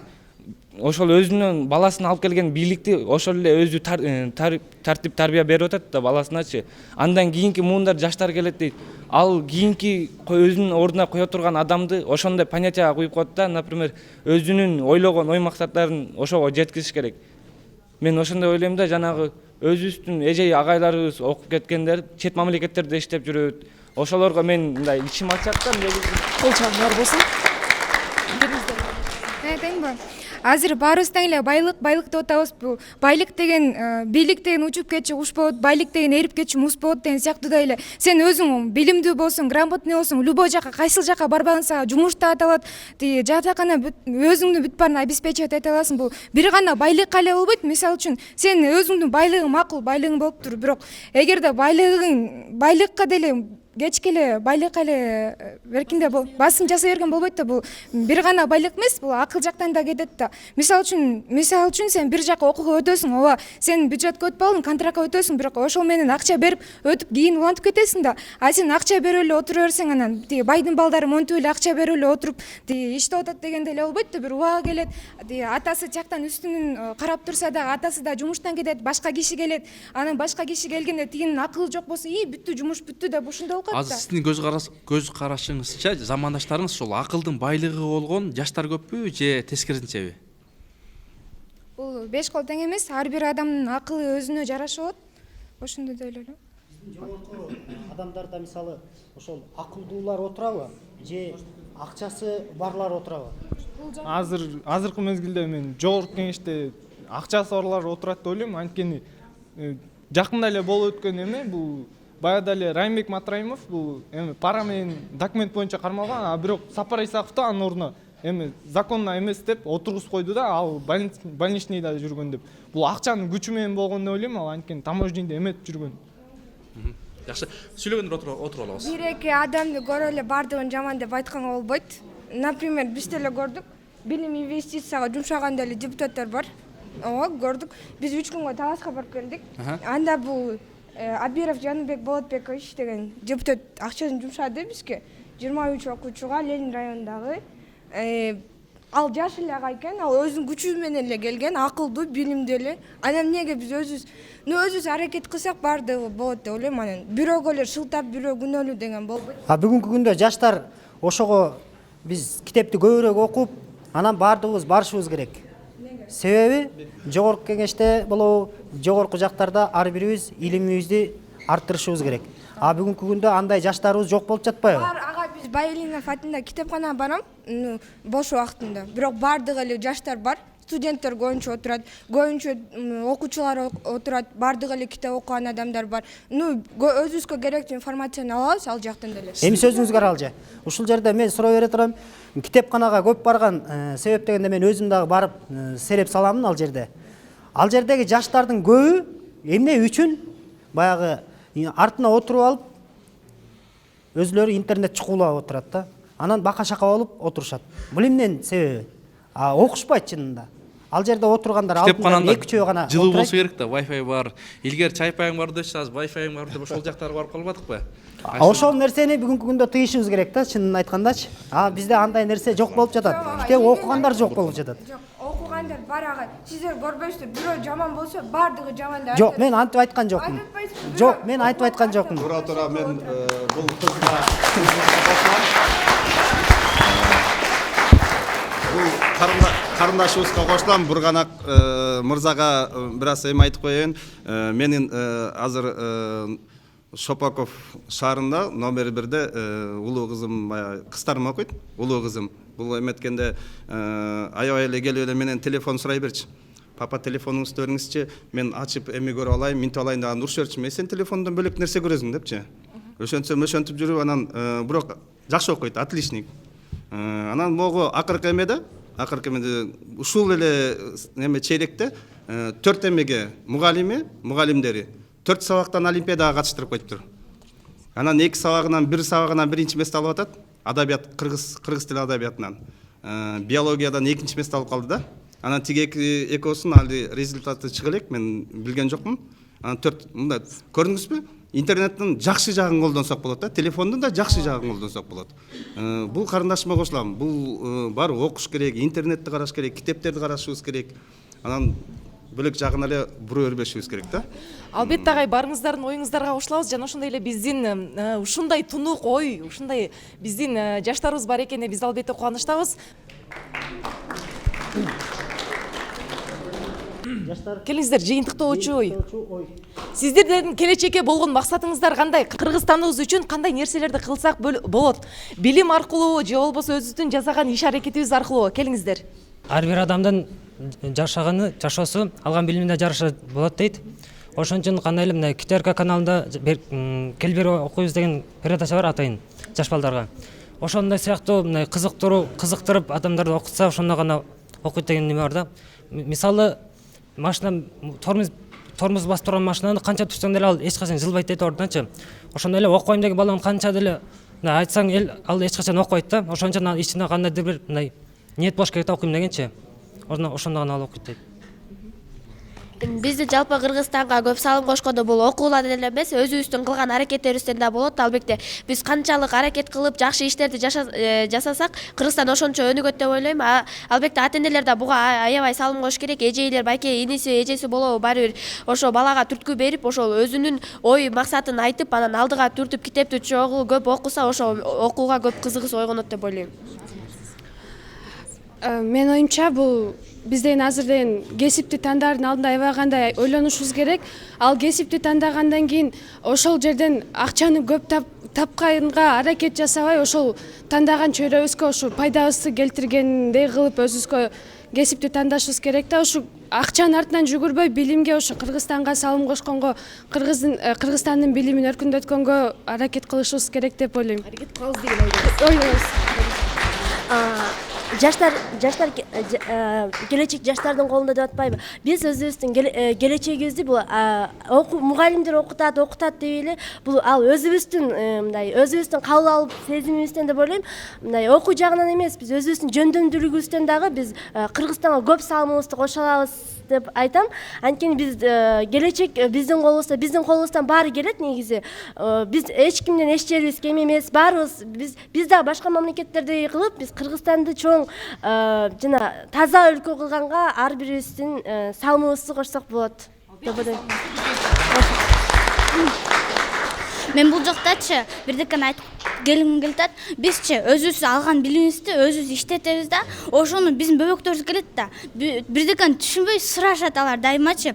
ошол өзүнүн баласын алып келген бийликти ошол эле өзү тартип тарбия берип атат да баласыначы. Андан кийинки муундар жаштар келет дейт. Ал кийинки өзүнүн ордуна кое турган адамды ошондой понятияга куюп коет да, например, өзүнүн ойлогон ой максаттарын ошого жеткизиш керек. Мен ошондой ойлойм да, жанагы өзүбүздүн эжей агайларыбыз окуп кеткендер чет мамлекеттерде иштеп жүрөт. Ошолорго мен мындай ичим ачат да, негизи. Кол чабуулар болсун. айтайынбы? Азыр баарыбыз тең эле байлык деп атабыз. Бул байлык деген, бийлик деген учуп кетчү куш болот, байлык деген эрип кетчү муз болот деген сыяктуудай эле. Сен өзүң билимдүү болсуң, грамотный болсуң, любой жака, кайсыл жака барбагың сага жумуш да ата алат, жатакана өзүңдүн бүт баарын обеспечивать эте аласың. Бул бир гана байлыкка эле болбойт. Мисалы үчүн, сен өзүңдүн байлыгың макул, байлыгың болуптур, бирок эгерде байлыкка деле кечке эле байлыкка эле эркинде басым жасай берген болбойт да. Бул бир гана байлык эмес, бул акыл жактан да кетет да. Мисалы үчүн сен бир жака окууга өтөсүң, ооба, сен бюджетке өтпөй контрактка өтөсүң, бирок ошол менен акча берип өтүп кийин улантып кетесиң да. А сен акча берип эле отура берсең, анан тиги байдын балдары монтип эле акча берип эле отуруп тиги иштеп атат дегенде эле болбойт да. Бир убага келет, атасы жактан үстүнүн карап турса дагы, атасы да жумуштан кетет, башка киши келет. Анан башка киши келгенде тигинин акылы жок болсо, бүттү, жумуш бүттү деп ушундай болуп калат да. Азыр сиздин көз карашыңызча замандаштарыңыз ошол акылдын байлыгы болгон жаштар көппү же тескерисинчеби? Бул беш кол тең эмес, ар бир адамдын акылы өзүнө жараша болот. Ошондой да ойлойм. Жогорку адамдарда мисалы ошол акылдуулар отурабы же акчасы барлар отурабы? Азыркы мезгилде мен жогорку кеңеште акчасы барлар отурат деп ойлойм. Анткени жакында эле болуп өткөн эме бул баягыда эле Райымбек Матраимов бул эми пара менен документ боюнча кармалган, а бирок Сапар Исаковду анын ордуна эми законно эмес деп отургузуп койду да, ал больничныйда жүргөн деп. Бул акчанын күчү менен болгон деп ойлойм, ал анткени таможняда эметип жүргөн. Жакшы, сүйлөгөндөр отуруп алабыз. Бир-эки адамды көрүп эле бардыгын жаман деп айтканга болбойт. Например, биз деле көрдүк, билим инвестицияга жумшаган деле депутаттар бар. Ооба, көрдүк. Биз 3 күнгө Таласка барып келдик. Анда бул Абиров Жаныбек Болотбекович деген депутат акчасын жумшады бизге. 23 окуучуга Ленин районундагы. Ал жаш эле ага экен, ал өзүнүн күчү менен эле келген, акылдуу, билимдүү эле. Анан эмнеге биз өзүбүз аракет кылсак бардыгы болот деп ойлойм. Анан бирөөгө эле шылтап, бирөө күнөөлүү деген болбойт. Бүгүнкү күндө жаштар ошого биз китепти көбүрөөк окуп, анан бардыгыбыз барышыбыз керек. Себеби жогорку кеңеште болобу, жогорку жактарда ар бирибиз илимибизди арттырышыбыз керек. А бүгүнкү күндө андай жаштарыбыз жок болуп жатпайбы? Ага биз Байилинов атында китепканага барам, бош убактында. Бирок бардыгы эле жаштар бар. Студенттер көбүнчө отурат, көбүнчө окуучулар отурат, бардыгы эле китеп окуган адамдар бар. Өзүбүзгө керектүү информацияны алабыз ал жактан деле. Эми сөзүңүзгө аралжы. Ушул жерде мен суроо бере турам. Китепканага көп барган себеп дегенде мен өзүм дагы барып сереп саламын ал жерде. Ал жердеги жаштардын көбү эмне үчүн баягы артына отуруп алып өзүлөрү интернет чукулап отурат да. Анан бака-шака болуп отурушат. Бул эмненин себеби? Окушпайт чынында. Ал жерде отургандар алдында 2-3 гана жылуу болсо керек да, Wi-Fi бар. Илгери чайпайың бар дешиз, азыр Wi-Fi бар деп ошол жактарга барып калбадыкпы? Ошол нерсени бүгүнкү күндө тыйышыбыз керек да, чынын айткандачы. Бизде андай нерсе жок болуп жатат. Китеп окугандар жок болуп жатат. Жок, окугандар бар ага. Сиздер көрбөйсүздөр, бирөө жаман болсо бардыгы жаман да. Жок, мен антип айткан жокмун. Жок, мен айтып айткан жокмун. Тура мен бул кызга карындашыбызга кошулам. Бурганак мырзага бир аз эме айтып коеюн. Менин азыр Шопаков шаарында номер 1-де улуу кызым, кыздарым окуйт. Улуу кызым бул эметкенде аябай эле келип эле менен телефон сурай берчи. Папа, телефонуңузду бериңизчи, мен ачып эми көрүп алайын, минтип алайын даган уруш берчи. Мен сен телефондон бөлөк нерсе көрөсүң депчи. Ошентип жүрүп анан бирок жакшы окуйт, отличник. Анан могу акыркы эмеде ушул эле эме чейректе 4 эмеге мугалимдери 4 сабактан олимпиадага катыштырып коюптур. Анан 2 сабагынан 1 сабагынан 1-чи место алып атат. Адабият, кыргыз тили адабиятынан. Биологиядан 2-чи место алып калды да. Анан тиги экөөсүн али результаты чыга элек, мен билген жокмун. Анан 4 мындай көрдүңүзбү? Интернеттин жакшы жагын колдонсок болот да, телефондун да жакшы жагын колдонсок болот. Бул карындашыма кошулам. Бул баары окуш керек, интернетти караш керек, китептерди карашыбыз керек. Анан бөлөк жагына эле буруу бербешибиз керек да. Албетте агай, барыңыздардын оюңуздарга кошулабыз жана ошондой эле биздин ушундай тунук ой, ушундай биздин жаштарыбыз бар экенине биз албетте кубанычтабыз. Келиңиздер, жыйынтыктоочу ой. Сиздердин келечекке болгон максатыңыздар кандай? Кыргызстаныбыз үчүн кандай нерселерди кылсак болот? Билим аркылуу же болбосо өзүбүздүн жасаган иш аракетибиз аркылуу? Келиңиздер. ар бир адамдын жашоосу алган билимине жараша болот дейт. Ошон үчүн кандай эле мына КТРК каналында кел бери окуйбуз деген передача бар атайын жаш балдарга. Ошондой сыяктуу мына кызыктырып адамдарды окутса ошондо гана окуйт деген неме бар да. Мисалы машина тормоз басып турган машинаны канча турсаң деле ал эч качан жылбайт дейт ордуначы. Ошондой эле окуйм деген баланы канча деле айтсаң ал эч качан окубайт да. Ошон үчүн ал ичинде кандайдыр бир мындай ниет болуш керек да окуйм дегенчи. Ошондо гана ал окуйт дейт. Бизди жалпы Кыргызстанга көп салым кошкондо бул окуулар эле эмес, өзүбүздүн кылган аракеттерибизден да болот. Албетте биз канчалык аракет кылып жакшы иштерди жасасак, Кыргызстан ошончо өнүгөт деп ойлойм. Албетте ата-энелер да буга аябай салым кош керек. Эжейлер, байке иниси, эжеси болобу, баары бир ошо балага түрткү берип, ошол өзүнүн ой максатын айтып, анан алдыга түртүп китепти чогуу көп окуса, ошо окууга көп кызыгыс ойгонот деп ойлойм. Мен оюмча бул биз деген азыр деген кесипти тандардын алдында аябай кандай ойлонушубуз керек. Ал кесипти тандагандан кийин ошол жерден акчаны көп тапканга аракет жасабай, ошол тандаган чөйрөбүзгө ошо пайдабызды келтиргендей кылып өзүбүзгө кесипти тандашыбыз керек да. Ошо акчанын артынан жүгүрбөй, билимге, ошо Кыргызстанга салым кошконго, Кыргызстандын билимин өркүндөткөнгө аракет кылышыбыз керек деп ойлойм. Аракет кылабыз деген ойдосуз. Жаштар келечек жаштардын колунда деп атпайбы? Биз өзүбүздүн келечегибизди бул мугалимдер окутат деп эле, бул ал өзүбүздүн мындай өзүбүздүн кабыл алып сезимибизден деп ойлойм. Мындай окуу жагынан эмес, биз өзүбүздүн жөндөмдүүлүгүбүздөн дагы биз Кыргызстанга көп салымыбызды кошо алабыз деп айтам. Анткени биз келечек биздин колубуздан баары келет негизи. Биз эч кимден эч жерибиз кем эмес, баарыбыз биз да башка мамлекеттердей кылып, биз Кыргызстанды чоң жана таза өлкө кылганга ар бирибиздин салымыбызды кошсок болот деп ойлойм. Мен бул жактачы бирдекени айтып келгим келет. Бизчи өзүбүз алган билимибизди өзүбүз иштетебиз да, ошону биздин бөбөктөрүбүз келет да. Бирдекени түшүнбөй сурашат алар дайымачы.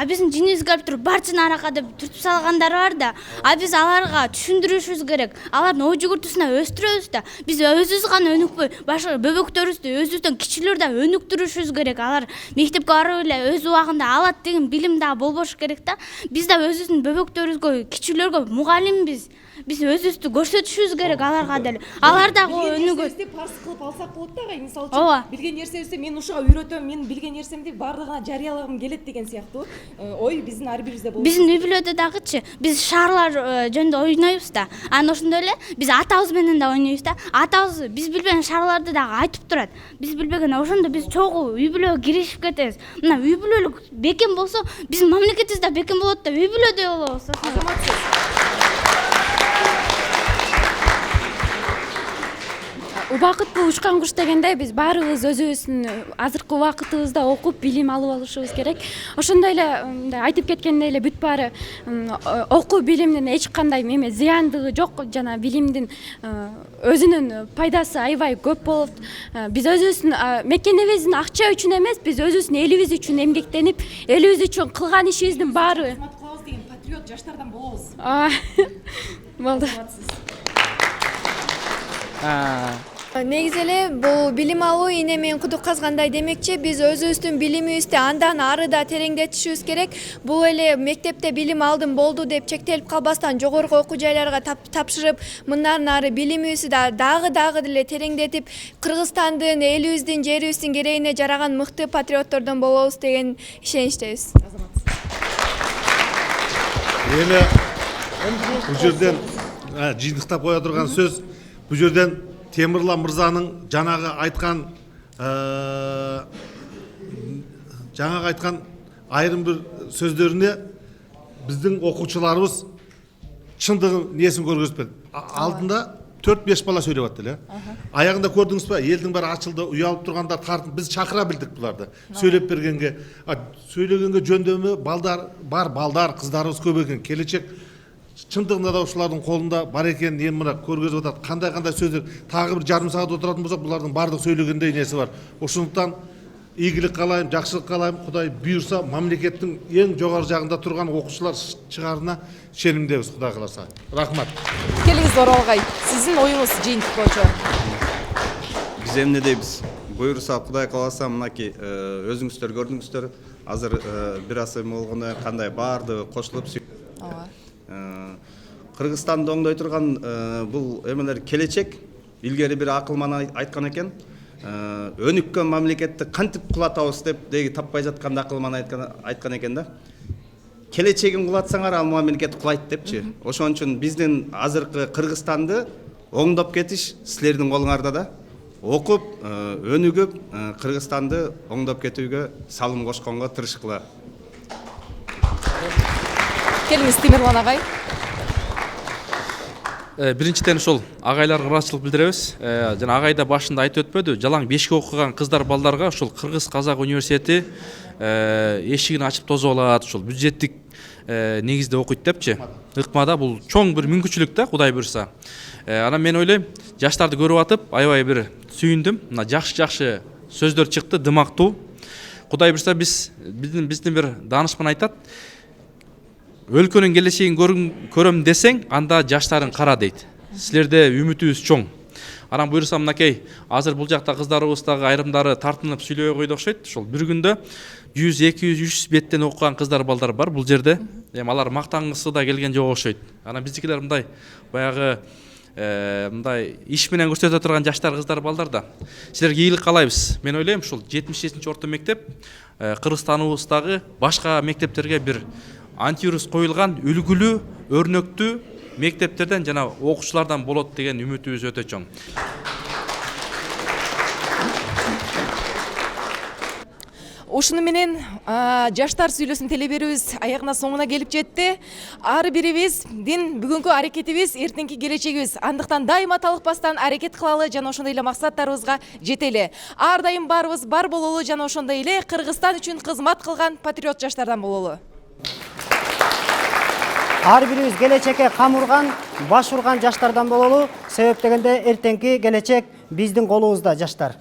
Биздин жинибизге алып туруп барчаны арака деп түртүп салгандар бар да. Биз аларга түшүндүрүшүбүз керек. Алардын ой жүгүртүүсүнө өстүрөбүз да. Биз өзүбүз гана өнүкпөй, башка бөбөктөрүбүздү, өзүбүздөн кичилерди да өнүктүрүшүбүз керек. Алар мектепке барып эле өз убагында алат деген билим да болбош керек да. Биз да өзүбүздүн бөбөктөрүбүзгө, кичилерге мугалимбиз. Биз өзүбүздү көрсөтүшүбүз керек аларга деле. Алар дагы өнүгөт. Парс кылып алсак болот да, мисалы үчүн билген нерсебизди мен ушуга үйрөтөм, мен билген нерсемди бардыгына жарыялагым келет деген сыяктуу ой биздин ар бирибизде болот. Биздин үй-бүлөдө дагычы биз шаарлар жөнүндө ойнойбуз да. Анан ошондой эле биз атабыз менен да ойнойбуз да. Атабыз биз билбеген шаарларды дагы айтып турат. Биз билбеген ошондо биз чогуу үй-бүлөгө киришип кетебиз. Мына үй-бүлөлүк бекем болсо, биздин мамлекетибиз да бекем болот да, үй-бүлөдөй болобуз. Убакыт бул учкан куш дегендей, биз баарыбыз өзүбүздүн азыркы убакытыбызда окуп, билим алып алышыбыз керек. Ошондой эле айтып кеткендей эле бүт баары окуу билимдин эч кандай зыяндыгы жок, жана билимдин өзүнүн пайдасы аябай көп болот. Биз өзүбүздүн мекенебиздин акча үчүн эмес, биз өзүбүздүн элибиз үчүн эмгектенип, элибиз үчүн кылган ишибиздин баары. Кылабыз деген патриот жаштардан болобуз. Болду. Негизи эле бул билим алуу ийне менен кудук казгандай демекчи, биз өзүбүздүн билимибизди андан ары да тереңдетишибиз керек. Бул эле мектепте билим алдым болду деп чектелип калбастан жогорку окуу жайларга тапшырып, мындан ары билимибизди дагы деле тереңдетип, Кыргызстандын, элибиздин, жерибиздин керегине жараган мыкты патриоттордон болобуз деген ишеничтебиз. Эми бул жерден жыйынтыктап коя турган сөз, бул жерден Темирлан мырзанын жаңағы айтқан айрым бір сөздеріне біздің оқушыларымыз шындығын несін көргізбеді. Алдында 4-5 бала сөйлеп аттыр. Аяғында көрдіңіз ба? Елдің бәрі ашылды, ұялып тұрғанда тартып, біз шақыра білдік бұларды. Сөйлеп бергенге, сөйлегенге жөндөмі балдар, қыздарымыз көп екен. Келечек шындығында да ушулардын колунда бар экенин эми мына көргөзүп атат. Кандай сөздөр тагы бир жарым саат отуратын болсок, булардын баардык сөйлөгөндөй нерсе бар. Ошондуктан ийгилик каалайм, жакшылык каалайм. Кудай буйрса, мамлекеттин эң жогору жагында турган окуучулар чыгарына ишенимдебиз, Кудай кааласа. Рахмат. Келиңиз Оралгай, сиздин оюңуз жыйынтык боюнча. биз эмне дейбиз, буюрса Кудай кааласа мынакей өзүңүздөр көрдүңүздөр, азыр бир аз эме болгондон кийин кандай баардыгы кошулуп Кыргызстанды оңдой турган бул эмелер келечек. Илгери бир акылман айткан экен, өнүккөн мамлекетти кантип кулатабыз деп деги таппай жатканда акылман айткан экен да. Келечегин кулатсаңар ал мамлекет кулайт депчи. Ошон үчүн биздин азыркы Кыргызстанды оңдоп кетиш силердин колуңарда да. Окуп, өнүгүп, Кыргызстанды оңдоп кетүүгө салым кошконго тырышкыла. Келиңиз Темирлан агай. Биринчиден ошол агайларга ыраазычылык билдиребиз. Жана агай да башында айтып өтпөдү, жалаң бешикке окуган кыздар балдарга ошол Кыргыз Казак университети эшигин ачып тосуп алат, ошол бюджеттик негизде окуйт депчи. Ыкмада бул чоң бир мүмкүнчүлүк да, Кудай буйрса. Анан мен ойлойм, жаштарды көрүп атып, аябай бир сүйүндүм. Мына жакшы сөздөр чыкты, дымактуу. Кудай буйрса биздин бир даанышман айтат, өлкөнүн келечегин көрөм десең, анда жаштарын кара дейт. Силерде үмүтүбүз чоң. Анан буйрса мынакей, азыр бул жакта кыздарыбыздагы айрымдары тартынып сүйлөбөй койду окшойт. Ошол бир күндө 100, 200, 300 беттен окуган кыздар балдар бар бул жерде. Эми алар мактангысы да келген жок окшойт. Анан биздикилер мындай баягы мындай иш менен көрсөтө турган жаштар кыздар балдар да. Силерге ийгилик каалайбыз. Мен ойлойм, ушул 77-чи орто мектеп Кыргызстаныбыздагы башка мектептерге бир антивирус коюлган үлгүлүү, өрнөктүү мектептерден жана окуучулардан болот деген үмүтүбүз өтө чоң. Ушуну менен жаштар сүйлөсүн телеберүүбүз аягына соңуна келип жетти. Ар бирибиздин бүгүнкү аракетибиз эртеңки келечегибиз. Андыктан дайыма талыкпастан аракет кылалы жана ошондой эле максаттарыбызга жетели. Ар дайым баарыбыз бар бололу жана ошондой эле Кыргызстан үчүн кызмат кылган патриот жаштардан бололу. Ар бирибиз келечекке кам урган, баш урган жаштардан бололу. Себеп дегенде эртеңки келечек биздин колубузда, жаштар.